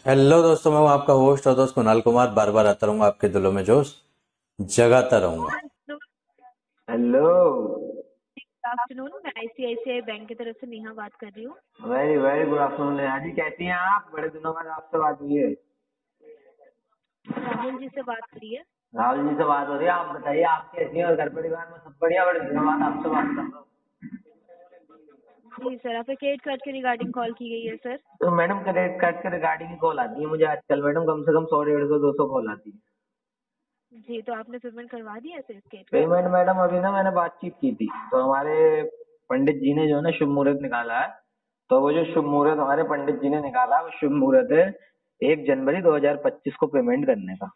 Hello दोस्तों, मैं हूं आपका होस्ट और दोस्त कुणाल कुमार। बार बार आता रहूंगा, आपके दिलों में जोश जगाता रहूंगा। हेलो। आफ्टरनून। मैं आईसीआईसीआई बैंक की तरफ से नेहा बात कर रही हूँ। Very very good afternoon Neha ji, कैसी हैं आप? बड़े दिनों बाद आपसे बात हुई है। राहुल जी से बात करी है। राहुल जी से बात हो रही है। आप बताइए, आप कैसी हैं और घर परिवार में सब बढ़िया? बड़े दिनों बाद आपसे बात कर रहा हूँ। जी सर, आपके क्रेडिट कार्ड के रिगार्डिंग कॉल की गई है सर। तो मैडम, क्रेडिट कार्ड के रिगार्डिंग कॉल आती है मुझे आजकल मैडम, कम से कम 100, 150, 200 कॉल आती है। जी, तो आपने पेमेंट करवा दिया है सर इस क्रेडिट कार्ड पेमेंट का? मैडम अभी ना मैंने बातचीत की थी, तो हमारे पंडित जी ने जो है ना शुभ मुहूर्त निकाला है। तो वो जो शुभ मुहूर्त हमारे पंडित जी ने निकाला है, वो शुभ मुहूर्त है 1 जनवरी 2025 को पेमेंट करने का।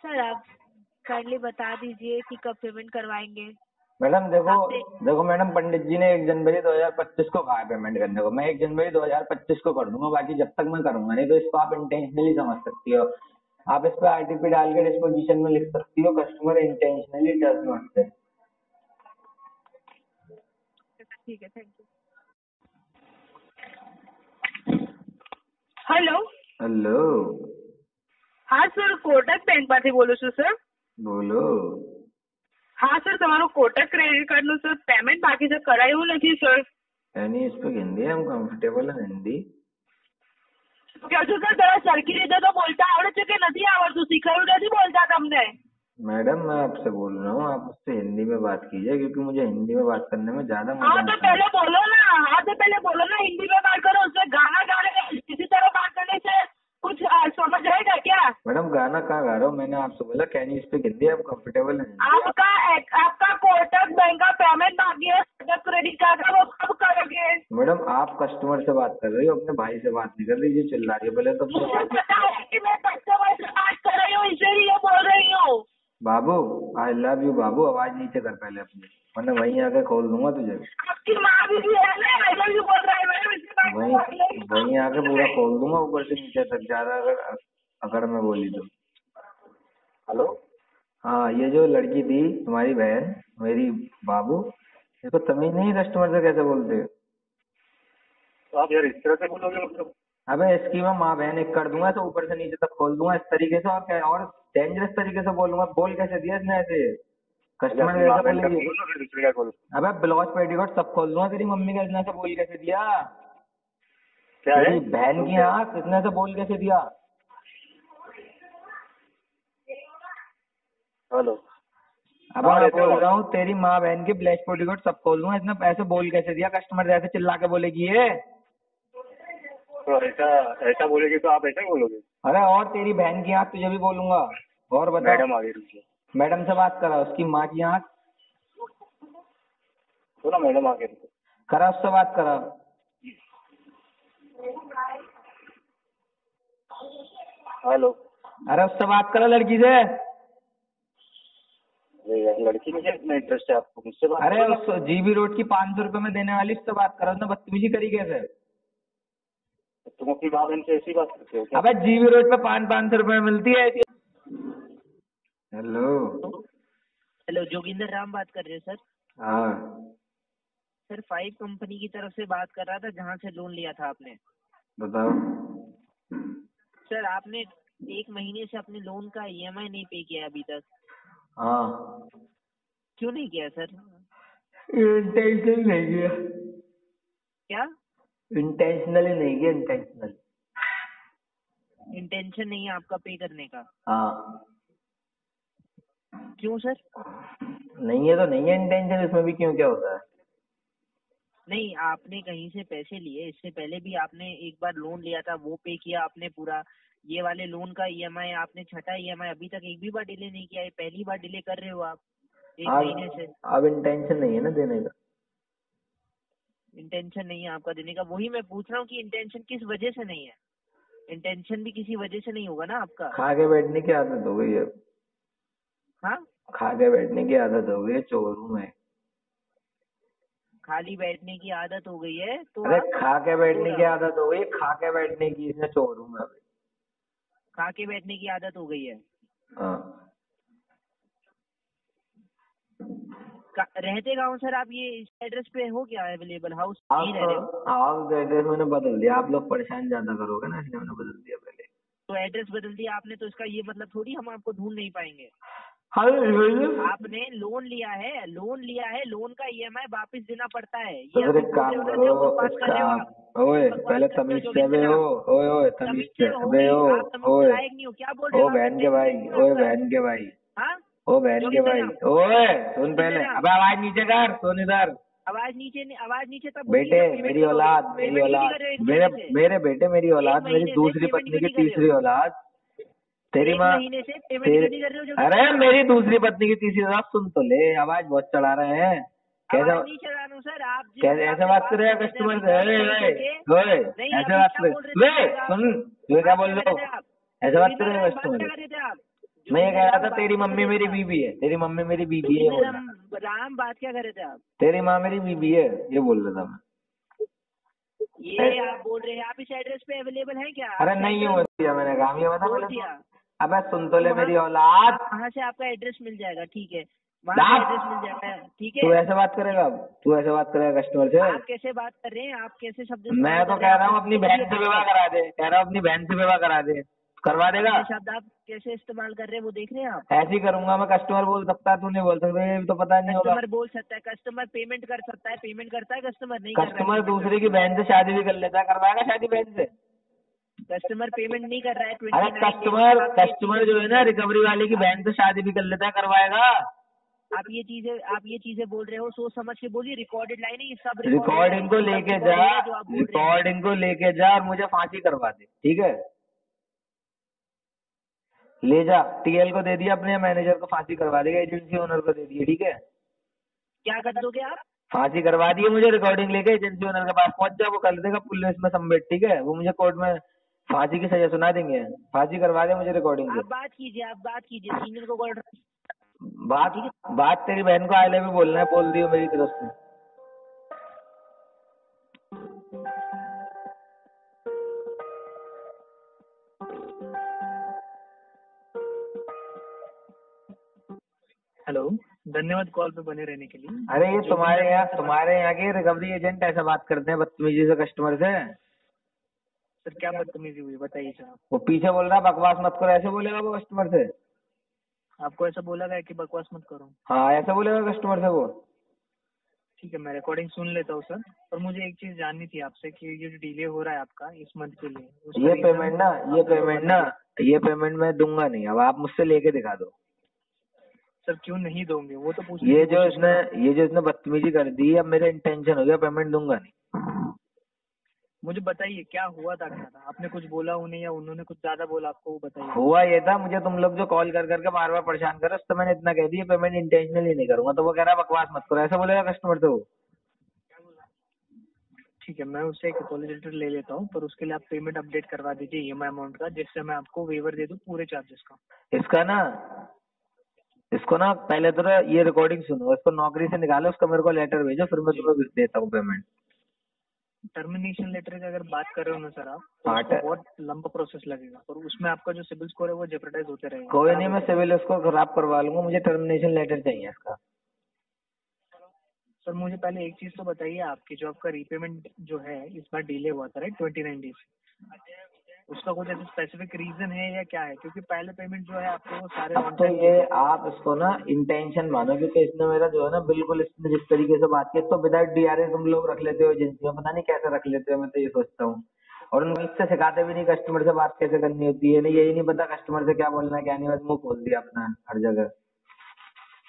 सर आप काइंडली बता दीजिए कि कब पेमेंट करवाएंगे। मैडम देखो, आपसे देखो मैडम, पंडित जी ने 1 जनवरी 2025 को कहा है पेमेंट करने को। मैं 1 जनवरी 2025 को कर दूंगा, बाकी जब तक मैं करूंगा नहीं। तो इसको आप इंटेंशनली समझ सकती हो। आप इस पे आरटीपी डाल के डिस्पोजिशन में लिख सकती हो, कस्टमर इंटेंशनली डज नॉट पे। ठीक है, थैंक यू। हेलो। हेलो। હા સર, કોટક બેંકમાંથી બોલો છો સર? બોલો। હા સર, તમારું કોટક ક્રેડિટ કાર્ડનું સર પેમેન્ટ બાકી છે, કરાયું નથી સર। यानी इस पे हिंदी हम कंफर्टेबल है हिंदी। કહો છો સર, જરા સરખી રીતે તો બોલતા આવડે છે કે નથી આવડતું? શીખવાયું નથી બોલતા તમને? मैडम मैं आपसे बोल रहा हूँ, आप उससे हिंदी में बात कीजिए, क्योंकि मुझे हिंदी में बात करने में ज्यादा मजा हाँ तो आता है। पहले बोलो ना, हाँ तो पहले बोलो ना, हिंदी में बात करो। उसमें गाना गाने किसी तरह बात करने से कुछ समझ आएगा क्या? मैडम गाना कहाँ गा रहा हूँ? मैंने आपसे बोला कैन यू स्पीक हिंदी, आप कंफर्टेबल है हिंदी। आपका आपका कोटक बैंक का पेमेंट बाकी है, कोटक क्रेडिट कार्ड का, वो कब करोगे? मैडम आप कस्टमर से बात कर रही हो, अपने भाई से बात नहीं कर रही, जो चिल्ला रही है पहले तो मुझे पता है कि मैं कस्टमर से बात कर रही हूँ, इसीलिए बोल रही हूँ। बाबू, आई लव यू बाबू, आवाज नीचे कर पहले अपनी, वरना वहीं आके खोल दूंगा तुझे। आपकी माँ भी है ना, आई लव यू बोल रहा है मैडम, इसके बाद में वहीं बोल रही वहीं आके पूरा हूँ। खोल दूंगा ऊपर से नीचे तक, ज्यादा अगर मैं बोली तो। हेलो। हाँ, ये जो लड़की थी तुम्हारी बहन, मेरी बाबू, इसको तमीज नहीं है कस्टमर से कैसे बोलते हो? तो आप यार इस तरह से बोलोगे मतलब? अबे इसकी मैं माँ बहन एक कर दूंगा, तो ऊपर से नीचे तक खोल दूंगा इस तरीके से, और क्या और डेंजरस तरीके से बोलूंगा। बोल कैसे दिया इसने ऐसे? कस्टमर अपनी माँ कैसे बहन का बोलेगी? बोलो ना, फिर दूसरे का बोलो। अबे ब्लाउज पेटीकोट सब खोल दूंगा तेरी मम्मी का, इतना से बोल कैसे दिया? क्या है? तेरी बहन की आँख, इतने से बोल कैसे दिया? हेलो। अब मैं बोल रहा हूँ तेरी माँ बहन के ब्लाउज पेटीकोट सब खोल दूंगा, इतना ऐसे बोल कैसे दिया? कस्टमर जैसे चिल्ला के बोलेगी ये। तो ऐसा ऐसा बोलेगी तो आप ऐसा ही बोलोगे? अरे और तेरी बहन की आँख तुझे भी बोलूंगा। और बता। मैडम आ गई, रुकिए। मैडम से बात करा, उसकी माँ की आँख तो ना मैडम आ गई, रुको। करा, उससे बात करा। हेलो। अरे उससे बात करो लड़की से। अरे यार, लड़की में क्या इतना इंटरेस्ट है आपको? मुझसे बात अरे करो ना। उस जीबी रोड की 500 रुपए में देने वाली, उससे बात करो। उसने बदतमीजी करी कैसे? तुम अपनी माँ बहन से ऐसी बात करते हो क्या? अबे जीबी रोड पे 500 रुपए में मिलती है ऐसी। हेलो। हेलो, जोगिंदर राम बात कर रहे हैं सर? हाँ सर, 5 कंपनी की तरफ से बात कर रहा था, जहां से लोन लिया था आपने। बताओ। सर, आपने 1 महीने से अपने लोन का ईएमआई नहीं पे किया अभी तक। हाँ, क्यों नहीं किया सर? इंटेंशनली नहीं किया। क्या इंटेंशनली नहीं किया, इंटेंशनली। इंटेंशन नहीं है आपका पे करने का? हाँ, क्यों सर? नहीं है तो नहीं है इंटेंशन, इसमें भी क्यों क्या होता है? नहीं, आपने कहीं से पैसे लिए, इससे पहले भी आपने एक बार लोन लिया था, वो पे किया आपने पूरा। ये वाले लोन का ईएमआई आपने, छठा ईएमआई अभी तक एक भी बार डिले नहीं किया है, पहली बार डिले कर रहे हो आप 1 महीने से। अब इंटेंशन नहीं है ना देने का। इंटेंशन नहीं है आपका देने का, वही मैं पूछ रहा हूँ कि इंटेंशन किस वजह से नहीं है। इंटेंशन भी किसी वजह से नहीं होगा ना आपका। खा के बैठने की आदत हो गई है। हाँ, खा के बैठने की आदत हो गई है, चोरू में। खाली बैठने की आदत हो गई है तो अरे आप खा के बैठने थोड़ा की आदत हो गई, खा के बैठने की, इसमें चोरू में अभी। खा के बैठने की आदत हो गई है। हाँ। रहते गाँव सर आप ये इस एड्रेस पे हो क्या अवेलेबल? हाउस नहीं रह रहे हो? हाउस एड्रेस मैंने बदल दिया, आप लोग परेशान ज्यादा करोगे ना, इसलिए मैंने बदल दिया पहले। तो एड्रेस बदल दिया आपने तो इसका ये मतलब थोड़ी हम आपको ढूंढ नहीं पाएंगे। हाँ आपने लोन लिया है, लोन का ईएमआई वापस देना पड़ता है। तो ये फिर आप एक काम बोल रहे हो ना, करो, जो बकवास एक कर रहे हो काम, आप। ओए बकवास पहले करते हो तमीज से जोगिंदर बे हो, आप। ओए तमीज तमीज से से हो बे नहीं, हो, आप तमीज ओए के लायक नहीं हो। क्या बोल रहे ओ हो आप? बहन के भाई, इंटेलिजेंस ओए आपका? बहन के भाई, हाँ, ओ बहन के जोगिंदर भाई, आप। ओए सुन पहले, जोगिंदर आप। अबे आवाज नीचे कर, सुन इधर आवाज नीचे तब होगी बेटे, जब पेमेंट मेरी करोगे। औलाद, मेरी पेमेंट क्यों नहीं औलाद, कर रहे हो एक मेरे महीने से? मेरे बेटे, मेरी औलाद, मेरी महीने से दूसरी पेमेंट पत्नी क्यों की नहीं कर रहे तीसरी हो? औलाद, तेरी एक माँ, महीने से पेमेंट क्यों नहीं कर रहे हो जोगिंदर अरे आप? मेरी दूसरी पत्नी की तीसरी औलाद, सुन तो ले, आवाज बहुत चढ़ा रहे हैं, कैसे आवाज नहीं चढ़ा रहा हूँ सर। आप जिस कैसे हिसाब ऐसे से बात कर रहे हैं कर रहे थे कस्टमर अभी से, कॉल चालू करके, ओए नहीं ऐसे अभी बात क्या कर, बोल रहे वे थे आप? सुन, तू क्या बोल क्या रहे कर रहे हो, थे आप? ऐसे बात कर जोगिंदर रहे राम हैं बात कस्टमर क्या से। कर रहे थे आप? मैं ये कह जोगिंदर रहा राम था बात तेरी क्या कर मम्मी रहे मेरी थे आप? बीबी है, तेरी मम्मी मेरी बीबी है, ये जोगिंदर बोल रहा, राम बात क्या कर रहे थे आप? तेरी माँ मेरी बीबी है, ये बोल रहा था मैं। ये आप बोल रहे हैं आप इस एड्रेस पे अवेलेबल हैं क्या? अरे नहीं हूँ भैया, मैंने काम ये बता बोल पहले दिया। सुन। अबे सुन तो ले वहाँ मेरी औलाद, वहाँ से आपका एड्रेस मिल जाएगा, ठीक है। वहाँ से एड्रेस मिल जाएगा, ठीक तू है। ऐसे बात करेगा अब, तू ऐसे बात करेगा कस्टमर से? आप कैसे बात कर रहे हैं? आप कैसे शब्द मैं इस्तेमाल तो कर रहे कह हैं? रहा हूँ आपने अपनी बोल बहन दिया से बात विवाह कर। करा दे, कह रहा हूँ अपनी बहन से विवाह करा दे, करवा देगा? ये शब्द आप कैसे इस्तेमाल कर रहे हैं वो देख रहे हैं आप? ऐसे ही करूंगा मैं, कस्टमर बोल सकता है, तू नहीं बोल सकता, ये भी तो पता नहीं होगा। कस्टमर बोल सकता है, कस्टमर पेमेंट कर सकता है, पेमेंट करता है कस्टमर, नहीं कर रहा है कस्टमर payment दूसरे की बहन से शादी भी कर लेता है, करवाएगा शादी बहन से? कस्टमर पेमेंट नहीं कर रहा है। अरे 29 कस्टमर जो है ना रिकवरी वाले की बहन से शादी भी कर लेता है, करवाएगा? आप ये चीजें बोल रहे हो, सोच समझ के बोलिए। रिकॉर्डेड लाइन है ये सब, रिकॉर्डिंग को लेके जा, जो आप बोल रहे हैं। रिकॉर्डिंग को लेके जा और मुझे फांसी करवा दे, ठीक है? ले जा, टीएल को दे दिया, अपने मैनेजर को फांसी करवा देगा, एजेंसी ओनर को दे दिया, ठीक है? क्या कर दोगे आप? फांसी करवा दिए मुझे, रिकॉर्डिंग लेके एजेंसी ओनर के पास पहुंच जा, वो कर देगा पुलिस में सबमिट, ठीक है? वो मुझे कोर्ट में फांसी की सजा सुना देंगे, फांसी करवा दे मुझे रिकॉर्डिंग आप से। बात कीजिए सीनियर को कॉल। बात तेरी बहन को आई लव यू बोलना है, बोल दियो मेरी तरफ से। हेलो, धन्यवाद कॉल पे बने रहने के लिए। अरे ये तुम्हारे यहाँ के रिकवरी एजेंट ऐसा बात करते हैं बदतमीजी से कस्टमर से? सर क्या बदतमीजी हुई बताइए सर। वो पीछे बोल रहा है बकवास मत करो, ऐसे बोलेगा वो कस्टमर से? आपको ऐसा बोला गया कि बकवास मत करो? हाँ ऐसा बोलेगा कस्टमर से वो? ठीक है, मैं रिकॉर्डिंग सुन लेता हूँ सर। और मुझे एक चीज जाननी थी आपसे कि ये जो डिले हो रहा है आपका इस मंथ के लिए, उसका ये reason पेमेंट मैं दूंगा नहीं, अब आप मुझसे लेके दिखा दो। सर क्यों नहीं दोगे वो तो पूछ ये जो इसने बदतमीजी कर दी, अब मेरा इंटेंशन हो गया, पेमेंट दूंगा नहीं। मुझे बताइए क्या हुआ था, क्या था? आपने कुछ बोला उन्हें या उन्होंने कुछ ज्यादा बोला आपको, वो बताइए। हुआ ये था, मुझे तुम लोग जो कॉल कर करके बार बार परेशान कर रहे हो, तो मैंने इतना कह दिया पेमेंट इंटेंशनली नहीं करूंगा, तो वो कह रहा बकवास मत करो, ऐसा बोलेगा कस्टमर से वो? ठीक है, मैं उससे एक अपॉलजी लेटर ले लेता हूँ, पर उसके लिए आप पेमेंट अपडेट करवा दीजिए ईएमआई अमाउंट का, जिससे मैं आपको वेवर दे दूँ पूरे चार्जेस का। इसको ना पहले तो ये रिकॉर्डिंग सुनो, इसको नौकरी से निकालो, उसका मेरे को लेटर भेजो, फिर मैं तुम्हें देता हूँ पेमेंट। टर्मिनेशन लेटर की अगर बात कर रहे हो ना सर आप, हाँ, तो उसको बहुत लंबा प्रोसेस लगेगा और उसमें आपका जो सिविल स्कोर है वो जेपरडाइज होते रहेगा। कोई नहीं, मैं सिविल उसको खराब करवा लूंगा, मुझे टर्मिनेशन लेटर चाहिए इसका। सर मुझे पहले एक चीज तो बताइए, आपकी जो आपका रीपेमेंट जो है इस बार डिले हुआ था राइट 29 डेज, उसका कुछ ऐसा स्पेसिफिक रीजन है या क्या है? क्योंकि पहले पेमेंट जो है आपको वो सारे अब तो ये आप इसको ना इंटेंशन मानो, क्योंकि इसने मेरा जो है ना बिल्कुल, इसने जिस तरीके से बात की, तो विदाउट डीआरए तुम लोग रख लेते हो एजेंसी में, पता नहीं कैसे रख लेते हो, मैं तो ये सोचता हूँ। और उनको इससे सिखाते भी नहीं कस्टमर से बात कैसे करनी होती है, नहीं यही नहीं पता कस्टमर से क्या बोलना है क्या नहीं, बस मुंह खोल दिया अपना हर जगह।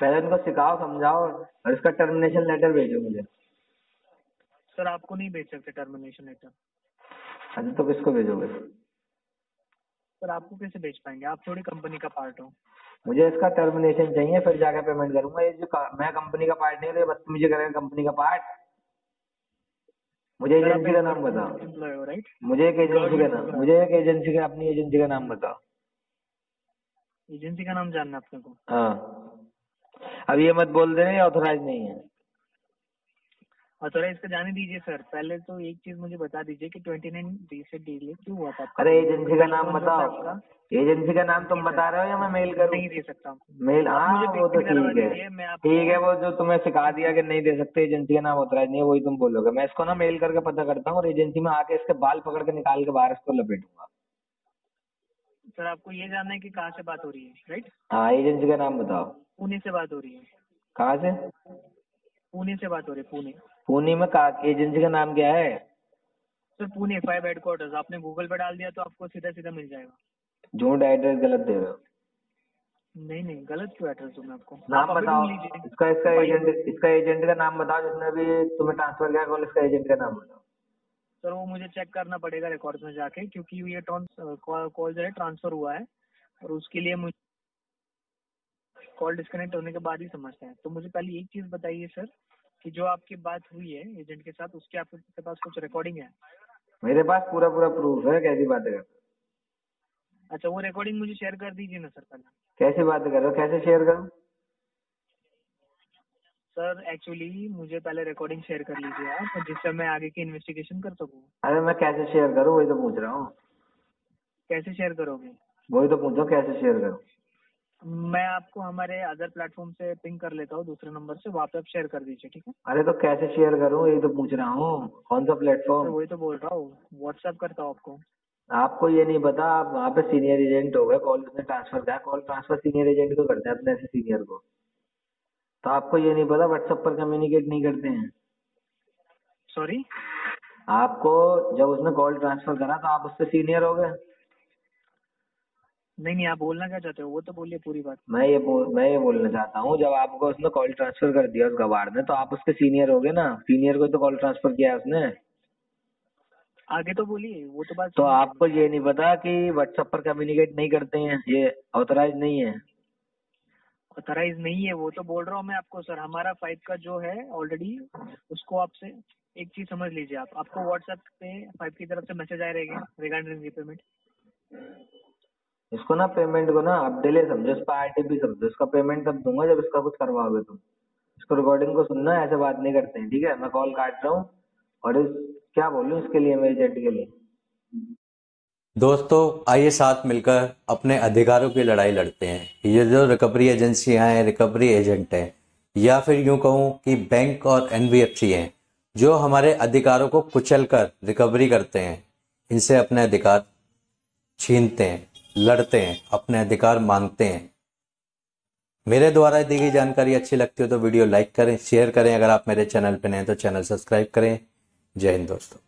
पहले उनको सिखाओ, समझाओ, और इसका टर्मिनेशन लेटर भेजो मुझे। सर आपको नहीं भेज सकते टर्मिनेशन लेटर। अच्छा तो किसको भेजोगे? सर आपको कैसे भेज पाएंगे, आप थोड़ी कंपनी का पार्ट हो। मुझे इसका टर्मिनेशन चाहिए, फिर जाकर पेमेंट करूंगा। ये जो मैं कंपनी का पार्ट नहीं हूँ, ये बदतमीजी करेगा कंपनी का पार्ट। मुझे एजेंसी का नाम बताओ, एम्प्लॉय हो राइट? मुझे एक एजेंसी का अपनी एजेंसी का नाम बताओ। एजेंसी का नाम जानना अपने को? हाँ, अब ये मत बोल देना ये ऑथराइज नहीं है। ऑथोराइज का जाने दीजिए सर, पहले तो एक चीज मुझे बता दीजिए कि 29 डेज से डिले क्यों हुआ था आपका? अरे एजेंसी का नाम कौन सा था बताओ, आपका? एजेंसी का नाम तुम बता रहे हो या मैं मेल करूँ? नहीं दे सकता हूँ। मेल, आप हाँ मुझे वो तो पेमेंट करवा ठीक है, दीजिए, मैं आपको ठीक है। वो जो तुम्हें सिखा दिया कि नहीं दे सकते, एजेंसी का नाम ऑथराइज नहीं है, वही तुम बोलोगे। मैं इसको ना मेल करके पता करता हूँ और एजेंसी में आके इसके बाल पकड़ के निकाल के बाहर इसको लपेटूंगा। सर आपको ये जानना है कि कहाँ से बात हो रही है, राइट? हाँ, एजेंसी का नाम बताओ। पुणे से बात हो रही है। कहाँ से? पुणे से बात हो रही है, पुणे। पुणे में कहाँ? एजेंसी का नाम क्या है? सर पुणे 5 हेडक्वार्टर्स, आपने गूगल पे डाल दिया तो आपको सीधा सीधा मिल जाएगा। झूठ एड्रेस गलत दे रहे हो। नहीं नहीं, गलत क्यों एड्रेस दूं मैं आपको? नाम आप अभी बताओ ढूंढ लीजिए। इसका एजेंट का नाम बताओ जिसने भी तुम्हें ट्रांसफर किया कॉल। इसका एजेंट का नाम बताओ। सर वो मुझे चेक करना पड़ेगा रिकॉर्ड्स में जाके, क्योंकि ये कॉल जो है ट्रांसफर हुआ है और उसके लिए मुझे कॉल डिस्कनेक्ट होने के बाद ही समझते हैं। तो मुझे पहले एक चीज बताइए सर कि जो आपकी बात हुई है एजेंट के साथ, उसके आपके पास कुछ रिकॉर्डिंग है? मेरे पास पूरा पूरा प्रूफ है। कैसी बातें कर रहे हो? अच्छा, वो रिकॉर्डिंग मुझे शेयर कर दीजिए ना सर पहले। कैसी बातें कर रहे हो? कैसे शेयर करूं? सर एक्चुअली मुझे पहले रिकॉर्डिंग शेयर कर लीजिए आप, जिससे मैं आगे की इन्वेस्टिगेशन कर सकूँ। अरे मैं कैसे शेयर करूं, वही तो पूछ रहा हूँ। कैसे शेयर करोगे? वही तो पूछो, कैसे शेयर करूं? मैं आपको हमारे अदर प्लेटफॉर्म से पिंग कर लेता हूँ दूसरे नंबर से, वहाँ पे आप शेयर कर दीजिए, ठीक है? अरे तो कैसे शेयर करूं, यही तो पूछ रहा हूँ। कौन सा तो प्लेटफॉर्म? वही तो बोल रहा हूँ, व्हाट्सएप करता हूँ आपको। आपको ये नहीं पता, आप वहाँ पे सीनियर एजेंट हो गए। कॉल उसने ट्रांसफर किया, कॉल ट्रांसफर सीनियर एजेंट को करते हैं, अपने ऐसे सीनियर को। तो आपको ये नहीं पता व्हाट्सएप पर कम्युनिकेट नहीं करते हैं? सॉरी? आपको जब उसने कॉल ट्रांसफर करा तो आप उससे सीनियर हो गए। नहीं नहीं, आप बोलना क्या चाहते हो वो तो बोलिए पूरी बात। मैं ये बोलना चाहता हूँ, जब आपको उसने कॉल ट्रांसफर कर दिया उस गवार ने, तो आप उसके सीनियर हो गए ना। सीनियर को तो कॉल ट्रांसफर किया है उसने। आगे तो बोलिए, वो तो बात तो सुनिए आपको पहले। ये नहीं पता कि व्हाट्सएप पर कम्युनिकेट नहीं करते हैं, ये ऑथराइज नहीं है। ऑथराइज नहीं है वो तो बोल रहा हूँ मैं आपको सर। हमारा 5 का जो है ऑलरेडी, उसको आपसे एक चीज समझ लीजिए आप, आपको व्हाट्सएप पे 5 की तरफ से मैसेज आए रहेंगे रिगार्डिंग रीपेमेंट। इसको ना, पेमेंट को ना आप डिले समझो, इस पर आरटीपी समझो। इसका पेमेंट तब दूंगा जब इसका कुछ करवाओगे तुम। इसको रिकॉर्डिंग को सुनना, ऐसे बात नहीं करते हैं, ठीक है? मैं कॉल काट रहा हूँ। और इस क्या बोलूँ इसके लिए, मेरे एजेंट के लिए। दोस्तों आइए साथ मिलकर अपने अधिकारों की लड़ाई लड़ते हैं। ये जो रिकवरी एजेंसियां हैं, रिकवरी एजेंट हैं, या फिर यूं कहूं कि बैंक और एनबीएफसी हैं, जो हमारे अधिकारों को कुचलकर रिकवरी करते हैं, इनसे अपने अधिकार छीनते हैं, लड़ते हैं, अपने अधिकार मांगते हैं। मेरे द्वारा दी गई जानकारी अच्छी लगती हो तो वीडियो लाइक करें, शेयर करें। अगर आप मेरे चैनल पर नए हैं तो चैनल सब्सक्राइब करें। जय हिंद दोस्तों।